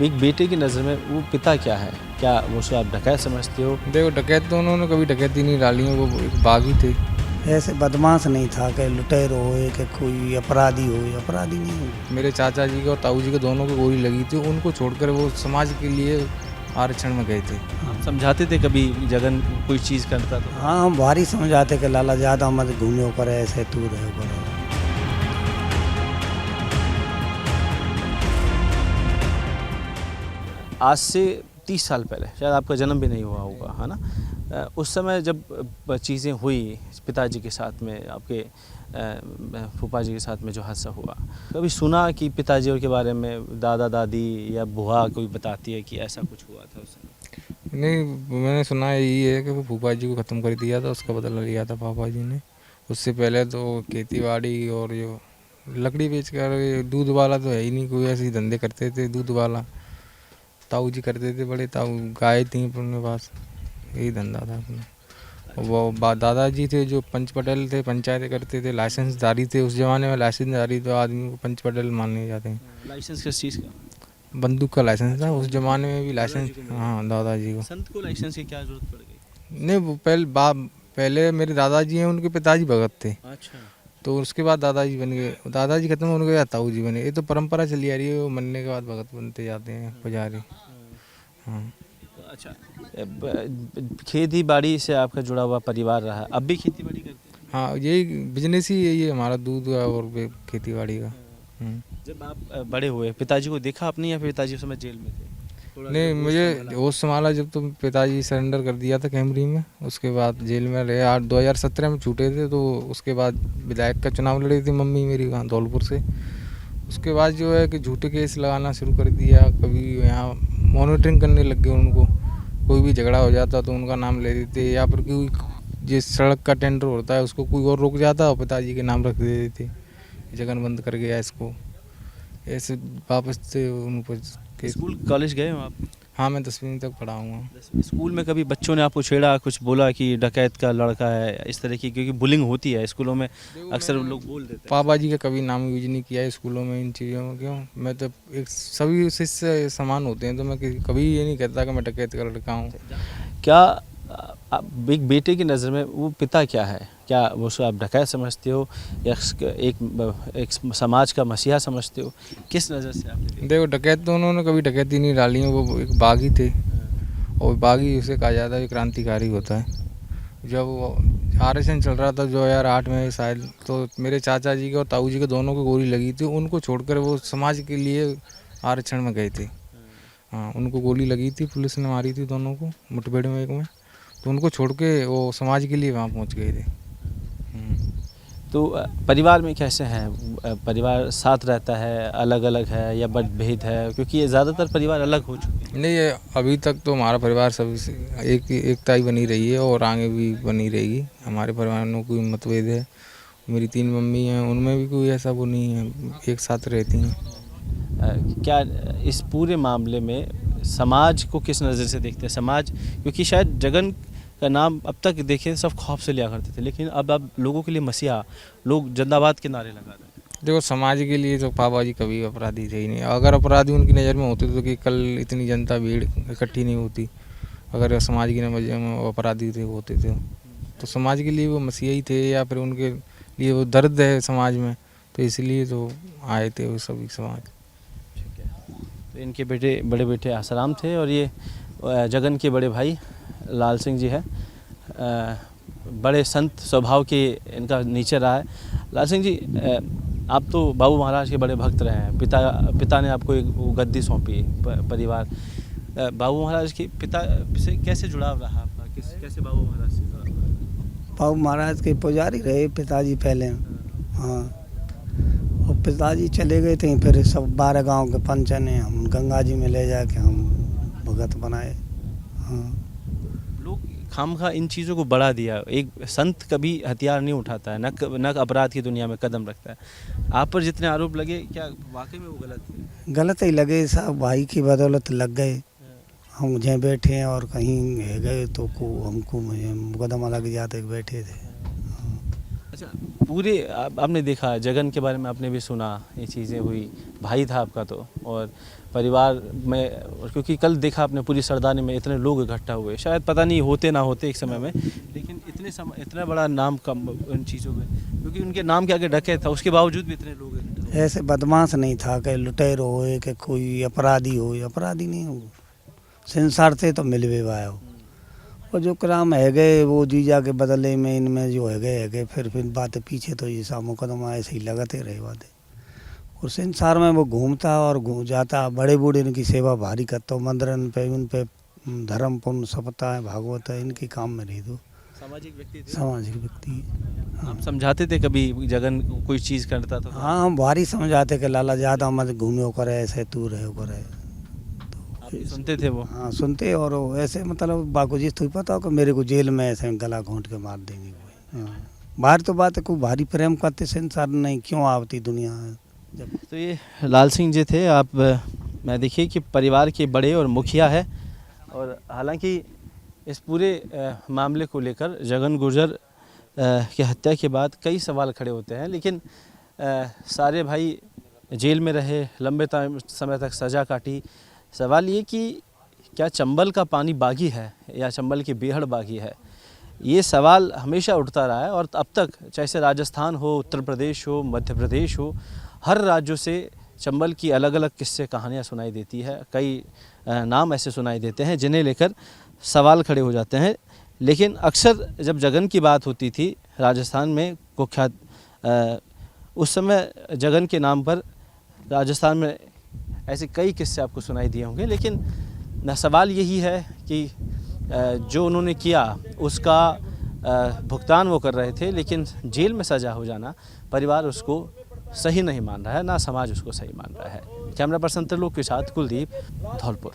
एक बेटे की नज़र में वो पिता क्या है? क्या उसे आप डकैत समझते हो? देखो, डकैत तो उन्होंने कभी डकैती नहीं डाली है, वो एक बागी थे। ऐसे बदमाश नहीं था कि लुटेर हो कि कोई अपराधी हो, अपराधी नहीं हो। मेरे चाचा जी के और ताऊ जी के दोनों को गोली लगी थी, उनको छोड़कर वो समाज के लिए आरक्षण में गए थे। आप समझाते थे कभी जगन कोई चीज़ करता तो? हाँ, हम भारी समझाते कि लाला ज़्यादा मत घूमो करे, ऐसे तू रहे करे। आज से 30 साल पहले, शायद आपका जन्म भी नहीं हुआ होगा, है ना? उस समय जब चीज़ें हुई पिताजी के साथ में, आपके फूफा जी के साथ में जो हादसा हुआ, कभी सुना कि पिताजी और के बारे में दादा दादी या बुआ कोई बताती है कि ऐसा कुछ हुआ था उस समय? नहीं, मैंने सुना यही है कि वो फूफा जी को ख़त्म कर दिया था, उसका बदला लिया था पापा जी ने। उससे पहले तो खेती बाड़ी और जो लकड़ी बेच कर, दूध वाला तो है ही नहीं कोई, ऐसे ही धंधे करते थे। दूध वाला ताऊ जी करते थे, बड़े ताऊ गाय थी अपने पास, यही धंधा था अपना। वो दादाजी थे जो पंच पटेल थे, पंचायतें करते थे, लाइसेंसदारी थे। उस ज़माने में लाइसेंसदारी तो आदमी को पंच पटेल माने जाते हैं। लाइसेंस किस चीज़ का? बंदूक का लाइसेंस था उस ज़माने में भी लाइसेंस। हाँ, दादाजी को। संत को लाइसेंस की क्या जरूरत पड़ गई? नहीं, वो पहले मेरे दादाजी हैं, उनके पिताजी भगत थे, अच्छा। तो उसके बाद दादाजी बन गए। दादाजी खत्म हो गए, ताऊ जी बने। ये तो परंपरा चली आ रही है, वो मरने के बाद भगत बनते जाते हैं, पुजारी। हाँ। अच्छा, खेती बाड़ी से आपका जुड़ा हुआ परिवार रहा, अब भी खेती बाड़ी करते हैं? हाँ, यही बिजनेस ही यही है हमारा, दूध का और खेती बाड़ी का। जब आप बड़े हुए, पिताजी को देखा आपने या पिताजी उस समय जेल में थे? नहीं, मुझे होश संभाला जब तो पिताजी सरेंडर कर दिया था कैमरी में। उसके बाद जेल में रहे। 2017 में छूटे थे, तो उसके बाद विधायक का चुनाव लड़ी थी मम्मी मेरी वहाँ धौलपुर से। उसके बाद जो है कि झूठे केस लगाना शुरू कर दिया। कभी यहाँ मॉनिटरिंग करने लग गए उनको, कोई भी झगड़ा हो जाता तो उनका नाम ले देते, या फिर कोई जिस सड़क का टेंडर होता है उसको कोई और रुक जाता और पिताजी के नाम रख देते थे, जगन बंद कर गया इसको। ऐसे वापस से उनको स्कूल कॉलेज गए हो आप? हाँ, मैं 10वीं तक पढ़ा हूँ। स्कूल में कभी बच्चों ने आपको छेड़ा, कुछ बोला कि डकैत का लड़का है, इस तरह की? क्योंकि बुलिंग होती है स्कूलों में, अक्सर लोग बोल देते हैं। पापा जी का कभी नाम यूज नहीं किया है स्कूलों में इन चीज़ों में। क्यों? मैं तो एक सभी शिष्य समान होते हैं, तो मैं कभी ये नहीं कहता कि मैं डकैत का लड़का हूँ। क्या एक बेटे की नज़र में वो पिता क्या है? क्या उसे आप डकैत समझते हो या एक समाज का मसीहा समझते हो? किस नज़र से आप देखते हो? देखो, डकैत तो उन्होंने कभी डकैती नहीं डाली है, वो एक बागी थे। और बागी उसे कहा जाता है, क्रांतिकारी होता है। जब वो आरक्षण चल रहा था 2008 में शायद, तो मेरे चाचा जी के और ताऊ जी के दोनों को गोली लगी थी, उनको छोड़कर वो समाज के लिए आरक्षण में गए थे। हाँ, उनको गोली लगी थी, पुलिस ने मारी थी दोनों को मुठभेड़ में, एक में। तो उनको छोड़ के वो समाज के लिए वहाँ पहुँच गए थे। तो परिवार में कैसे हैं? परिवार साथ रहता है, अलग अलग है या मतभेद है? क्योंकि ये ज़्यादातर परिवार अलग हो चुके हैं। नहीं, ये अभी तक तो हमारा परिवार सब एकता ही बनी रही है और आगे भी बनी रहेगी। हमारे परिवार में कोई मतभेद है। मेरी 3 मम्मी हैं, उनमें भी कोई ऐसा वो नहीं है, एक साथ रहती हैं। क्या इस पूरे मामले में समाज को किस नज़र से देखते हैं? समाज, क्योंकि शायद जगन का नाम अब तक देखें सब खौफ से लिया करते थे, लेकिन अब लोगों के लिए मसीहा, लोग जिंदाबाद के नारे लगा रहे हैं। देखो, समाज के लिए तो पापा जी कभी अपराधी थे ही नहीं। अगर अपराधी उनकी नज़र में होते तो कि कल इतनी जनता भीड़ इकट्ठी नहीं होती। अगर समाज की नज़र में अपराधी थे होते थे, तो समाज के लिए वो मसीहा ही थे, या फिर उनके लिए वो दर्द है समाज में, तो इसलिए तो आए थे वो सभी समाज। ठीक है। तो इनके बड़े बेटे आसाराम थे और ये जगन के बड़े भाई लाल सिंह जी है। बड़े संत स्वभाव के इनका नीचे रहा है। लाल सिंह जी, आप तो बाबू महाराज के बड़े भक्त रहे हैं। पिता ने आपको एक गद्दी सौंपी, परिवार। बाबू महाराज के पिता से कैसे जुड़ाव रहा आपका? कैसे बाबू महाराज से जुड़ा? बाबू महाराज के पुजारी रहे पिताजी पहले। हाँ, और पिताजी चले गए थे, फिर सब 12 गांव के पंच ने हम गंगा जी में ले जाके हम भगत बनाए। हाँ, लोग खामखा इन चीज़ों को बढ़ा दिया। एक संत कभी हथियार नहीं उठाता है, न अपराध की दुनिया में कदम रखता है। आप पर जितने आरोप लगे, क्या वाकई में वो गलत है? गलत ही लगे साहब, भाई की बदौलत लग गए। हम जहाँ बैठे हैं और कहीं गए तो हमको मुकदमा लग जाते बैठे थे। अच्छा, अच्छा, पूरे आपने देखा जगन के बारे में, आपने भी सुना ये चीज़ें हुई, भाई था आपका तो, और परिवार में, क्योंकि कल देखा आपने पूरी सरदानी में इतने लोग इकट्ठा हुए, शायद पता नहीं होते ना होते एक समय में, लेकिन इतना बड़ा नाम कम उन चीज़ों में, क्योंकि उनके नाम के आगे डके था, उसके बावजूद भी इतने लोग इकट्ठा हुए। ऐसे बदमाश नहीं था कि लुटेरो हो कि कोई अपराधी हो, अपराधी नहीं हो, संसार से तो मिलवे वाया हो। और जो क्राम है गए वो जीजा के बदले में इनमें जो है गए फिर बातें पीछे तो ये सा मुकदमा ऐसे ही लगाते रहे बातें। और संसार में वो घूमता और घूम जाता, बड़े बूढ़े इनकी सेवा भारी करता हो, मंदिरन पे उन पे धर्म पुण्य सपता है, भागवत है, इनके काम में रही दो। सामाजिक व्यक्ति थे, सामाजिक व्यक्ति। आप समझाते थे कभी जगन कोई चीज़ करता तो? हाँ, हम भारी समझाते कि लाला ज़्यादा मत घूमे करे, ऐसे तू रहे करे। आप सुनते थे वो? हाँ सुनते, और वो ऐसे मतलब बाकू जी तो पता हो कि मेरे को जेल में ऐसे गला घोंट के मार देंगे कोई। हाँ, बाहर तो बात है, कोई भारी प्रेम करते संसार नहीं, क्यों आवती दुनिया है जब। तो ये लाल सिंह जी थे, आप मैं देखिए कि परिवार के बड़े और मुखिया है, और हालांकि इस पूरे मामले को लेकर जगन गुर्जर की हत्या के बाद कई सवाल खड़े होते हैं, लेकिन सारे भाई जेल में रहे, लंबे समय तक सज़ा काटी। सवाल ये कि क्या चंबल का पानी बागी है या चंबल की बेहड़ बागी है, ये सवाल हमेशा उठता रहा है। और अब तक चाहे से राजस्थान हो, उत्तर प्रदेश हो, मध्य प्रदेश हो, हर राज्यों से चंबल की अलग अलग किस्से कहानियाँ सुनाई देती है, कई नाम ऐसे सुनाई देते हैं जिन्हें लेकर सवाल खड़े हो जाते हैं। लेकिन अक्सर जब जगन की बात होती थी राजस्थान में कुख्यात, उस समय जगन के नाम पर राजस्थान में ऐसे कई किस्से आपको सुनाई दिए होंगे, लेकिन न सवाल यही है कि जो उन्होंने किया उसका भुगतान वो कर रहे थे, लेकिन जेल में सज़ा हो जाना परिवार उसको सही नहीं मान रहा है, ना समाज उसको सही मान रहा है। कैमरा पर्सन त्रिलोक के साथ कुलदीप, धौलपुर।